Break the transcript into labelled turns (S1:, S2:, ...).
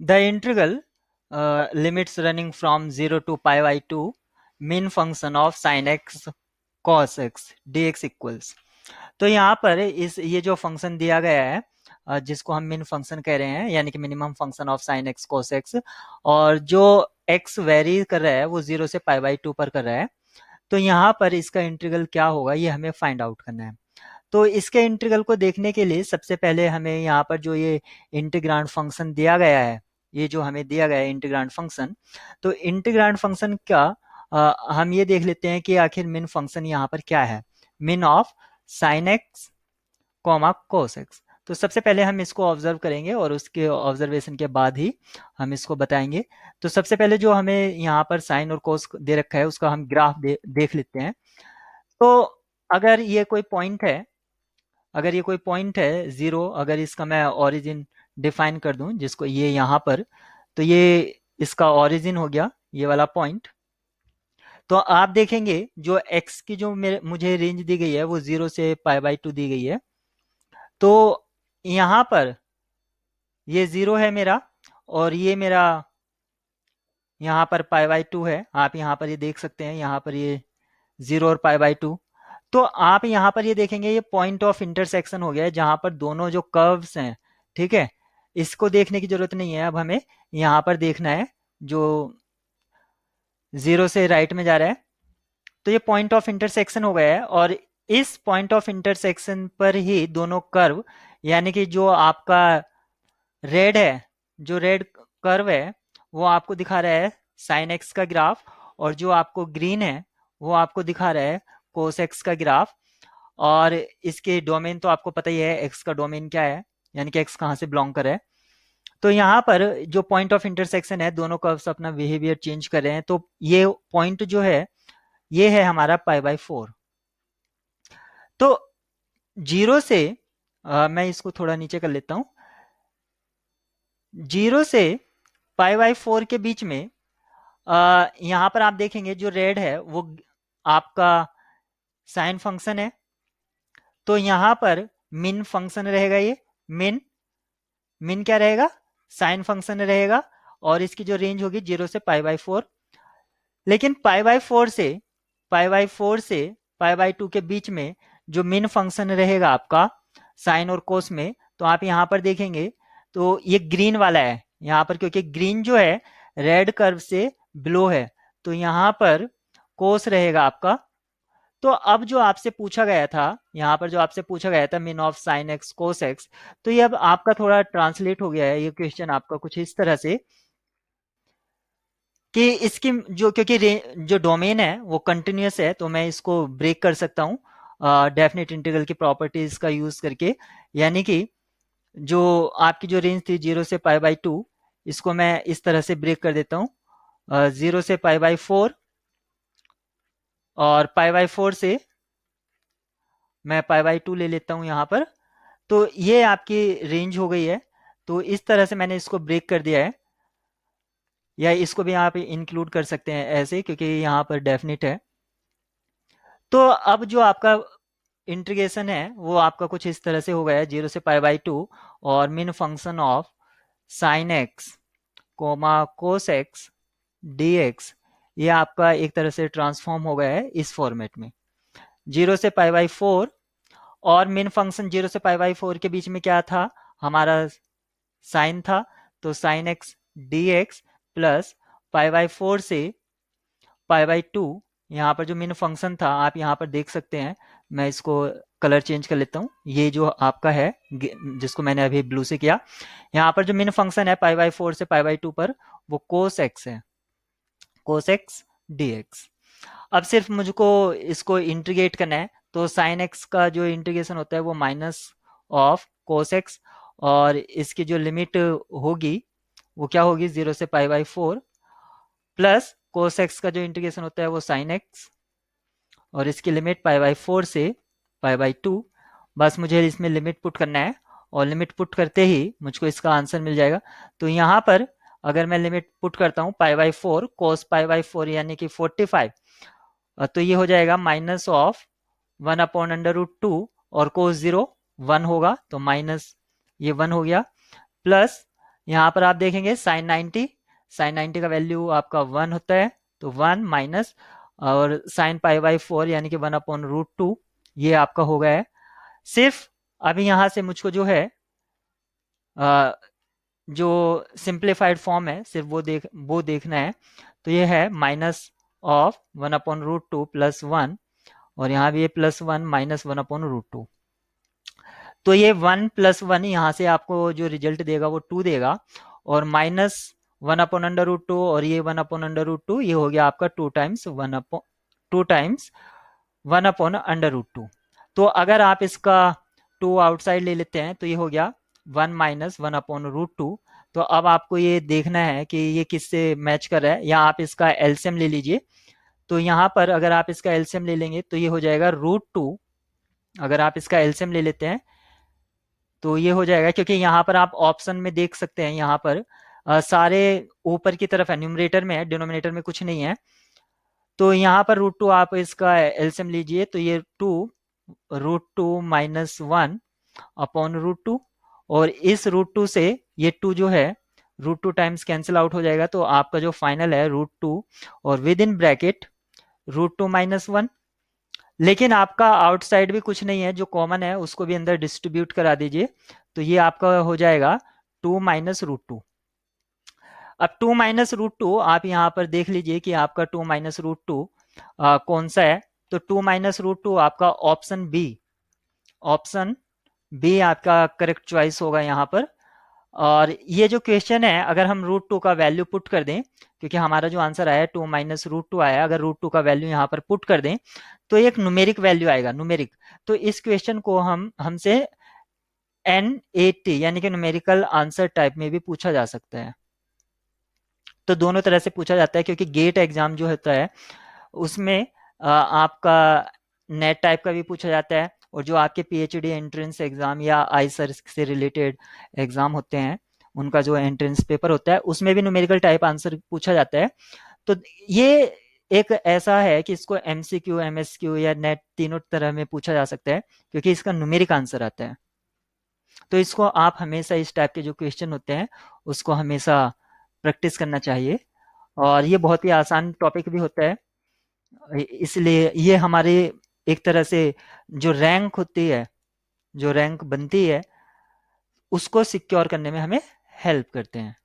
S1: The integral limits running from 0 to pi by 2 mean function of sin x cos x dx equals. तो यहाँ पर इस ये जो फंक्शन दिया गया है जिसको हम मिन फंक्शन कह रहे हैं यानी कि minimum function of sine x cos x, और जो एक्स वेरी कर रहा है वो 0 से पाई बाई 2 पर कर रहा है। तो यहाँ पर इसका इंटीग्रल क्या होगा ये हमें फाइंड आउट करना है। तो इसके इंटीग्रल को देखने के लिए सबसे पहले हमें यहाँ पर जो ये इंटीग्रांड फंक्शन दिया गया है, ये जो हमें दिया गया है इंटीग्रांड फंक्शन, तो इंटीग्रांड फंक्शन का हम ये देख लेते हैं कि आखिर मिन फंक्शन यहाँ पर क्या है। मिन of sine x comma cos x. तो सबसे पहले हम इसको ऑब्जर्व करेंगे और उसके ऑब्जर्वेशन के बाद ही हम इसको बताएंगे। तो सबसे पहले जो हमें यहाँ पर साइन और कोस दे रखा है उसका हम ग्राफ देख लेते हैं। तो अगर ये कोई पॉइंट है, अगर ये कोई पॉइंट है जीरो, अगर इसका मैं ओरिजिन डिफाइन कर दूं जिसको ये यहाँ पर, तो ये इसका ओरिजिन हो गया ये वाला पॉइंट। तो आप देखेंगे जो x की जो मुझे रेंज दी गई है वो 0 से पाई बाई 2 दी गई है। तो यहाँ पर ये 0 है मेरा और ये मेरा यहाँ पर पाई बाई 2 है। आप यहाँ पर ये देख सकते हैं, यहाँ पर ये 0 और पाई बाई 2। तो आप यहाँ पर ये देखेंगे ये पॉइंट ऑफ इंटरसेक्शन हो गया है जहाँ पर दोनों जो कर्व्स हैं, ठीक है, इसको देखने की जरूरत नहीं है। अब हमें यहाँ पर देखना है जो 0 से राइट में जा रहा है, तो ये पॉइंट ऑफ इंटरसेक्शन हो गया है और इस पॉइंट ऑफ इंटरसेक्शन पर ही दोनों कर्व, यानी कि जो आपका रेड है, जो रेड कर्व है वो आपको दिखा रहा है साइन एक्स का ग्राफ, और जो आपको ग्रीन है वो आपको दिखा रहा है कोस एक्स का ग्राफ। और इसके डोमेन तो आपको पता ही है एक्स का डोमेन क्या है, यानी कि एक्स कहाँ से बिलोंग कर रहा है। तो यहाँ पर जो पॉइंट ऑफ इंटरसेक्शन है दोनों कर्व्स अपना बिहेवियर चेंज कर रहे हैं। तो ये पॉइंट जो है ये है हमारा पाई बाई 4। तो 0 से मैं इसको थोड़ा नीचे कर लेता हूँ। 0 से पाई बाई 4 के बीच में यहाँ पर आप देखेंगे जो रेड है वो आपका साइन फंक्शन है। तो यहाँ पर मिन फंक्शन रहेगा, ये मिन मिन क्या रहेगा, साइन फंक्शन रहेगा, और इसकी जो रेंज होगी 0 से पाई बाई 4। लेकिन पाई बाई 4 से पाई बाई 4 से पाई बाई 2 के बीच में जो मिन फंक्शन रहेगा आपका साइन और कोस में, तो आप यहाँ पर देखेंगे तो ये ग्रीन वाला है यहाँ पर, क्योंकि ग्रीन जो है रेड कर्व से बिलो है। तो यहाँ पर कोस रहेगा आपका। तो अब जो आपसे पूछा गया था, यहाँ पर जो आपसे पूछा गया था मिन of sine x cos x, तो ये अब आपका थोड़ा ट्रांसलेट हो गया है ये क्वेश्चन आपका कुछ इस तरह से कि इसकी जो, क्योंकि जो डोमेन है वो कंटिन्यूअस है तो मैं इसको ब्रेक कर सकता हूँ डेफिनेट इंटीग्रल की प्रॉपर्टीज का यूज करके। यानी कि जो आपकी जो रेंज थी 0 से पाई बाई 2, इसको मैं इस तरह से ब्रेक कर देता हूँ 0 से पाई बाई 4 और पाई बाई 4 से मैं पाई बाई 2 ले लेता हूँ यहाँ पर। तो ये आपकी रेंज हो गई है। तो इस तरह से मैंने इसको ब्रेक कर दिया है, या इसको भी यहाँ पे इंक्लूड कर सकते हैं ऐसे क्योंकि यहाँ पर डेफिनिट है। तो अब जो आपका इंटीग्रेशन है वो आपका कुछ इस तरह से हो गया है 0 से पाई बाई 2 और min function of sine x comma cos x d x, ये आपका एक तरह से ट्रांसफॉर्म हो गया है इस फॉर्मेट में 0 से पाई बाई 4। और मेन फंक्शन 0 से पाई बाई 4 के बीच में क्या था, हमारा साइन था। तो sine x d x plus pi by 4 से पाई बाई 2, यहाँ पर जो मेन फंक्शन था आप यहाँ पर देख सकते हैं। मैं इसको कलर चेंज कर लेता हूँ, ये जो आपका है जिसको मैंने अभी ब्लू से किया, यहाँ पर जो मेन फंक्शन है पाई बाई 4 से पाई बाई 2 पर वो कोस एक्स है, कोस एक्स डी एक्स। अब सिर्फ मुझको इसको इंटीग्रेट करना है। तो साइन एक्स का जो इंटीग्रेशन होता है वो माइनस ऑफ कोस एक्स, और इसकी जो लिमिट होगी वो क्या होगी 0 से pi by 4 plus cos x का जो इंटीग्रेशन होता है वो साइन एक्स, और इसकी लिमिट पाई बाई 4 से पाई बाई 2। बस मुझे इसमें लिमिट पुट करना है और लिमिट पुट करते ही मुझको इसका आंसर मिल जाएगा। तो यहाँ पर अगर मैं लिमिट पुट करता हूँ pi by 4 cos pi by 4 यानी कि 45, तो ये हो जाएगा minus of 1 upon under root 2 और कोस 0 1 होगा तो माइनस ये 1 हो गया, प्लस यहाँ पर आप देखेंगे साइन 90 का वैल्यू आपका 1 होता है, तो 1 माइनस और साइन पाई बाई 4 यानी कि 1/√2, ये आपका हो गया है। सिर्फ अभी यहाँ से मुझको जो है अ, जो सिंप्लीफाइड फॉर्म है सिर्फ वो देखना है। तो ये है -(1/√2 + 1), और यहाँ भी ये +1 -(1/√2). तो ये 1 + 1 यहाँ से आपको जो रिजल्ट देगा वो 2 देगा, और -(1/√2) और ये 1/√2, ये हो गया आपका 2 टाइम्स 1/√2। तो अगर आप इसका 2 आउटसाइड ले लेते हैं तो ये हो गया 1 - 1/√2। तो अब आपको ये देखना है कि ये किससे मैच कर रहा है, या आप इसका एलसीएम ले लीजिए। तो यहाँ पर अगर आप इसका एलसीएम ले लेंगे तो ये हो जाएगा √2। अगर आप इसका एलसीएम ले लेते हैं तो ये हो जाएगा, क्योंकि यहाँ पर आप ऑप्शन में देख सकते हैं, यहाँ पर सारे ऊपर की तरफ है, न्यूमरेटर में है, डिनोमिनेटर में कुछ नहीं है। तो यहाँ पर √2 आप इसका एलसीएम लीजिए, तो ये 2 √2 - 1/√2, और इस √2 से ये 2 जो है √2 टाइम्स कैंसिल आउट हो जाएगा, तो आपका जो फाइनल है √2 और विद इन ब्रैकेट √2 - 1। लेकिन आपका आउटसाइड भी कुछ नहीं है, जो कॉमन है उसको भी अंदर डिस्ट्रीब्यूट करा दीजिए, तो ये आपका हो जाएगा 2 - √2। अब 2 - √2 आप यहाँ पर देख लीजिए कि आपका 2 - √2 कौन सा है। तो 2 - √2 आपका ऑप्शन बी आपका करेक्ट चॉइस होगा यहाँ पर। और ये जो क्वेश्चन है, अगर हम √2 का वैल्यू पुट कर दें, क्योंकि हमारा जो आंसर आया 2 - √2 आया, अगर √2 का वैल्यू यहाँ पर पुट कर दें तो एक न्यूमेरिक वैल्यू आएगा, न्यूमेरिक। तो इस क्वेश्चन को हमसे NAT यानी कि न्यूमेरिकल आंसर टाइप में भी पूछा जा सकता है। तो दोनों तरह से पूछा जाता है, क्योंकि गेट एग्जाम जो होता है उसमें आपका नेट टाइप का भी पूछा जाता है, और जो आपके पीएचडी एंट्रेंस एग्जाम या आईसर से रिलेटेड एग्जाम होते हैं उनका जो एंट्रेंस पेपर होता है उसमें भी न्यूमेरिकल टाइप आंसर पूछा जाता है। तो ये एक ऐसा है कि इसको एमसीक्यू, एमएसक्यू या नेट तीनों तरह में पूछा जा सकता है, क्योंकि इसका न्यूमेरिक आंसर आता है। तो इसको आप हमेशा इस टाइप के जो क्वेश्चन होते हैं उसको हमेशा प्रैक्टिस करना चाहिए, और ये बहुत ही आसान टॉपिक भी होता है। इसलिए ये हमारे एक तरह से जो रैंक होती है, जो रैंक बनती है, उसको सिक्योर करने में हमें हेल्प करते हैं।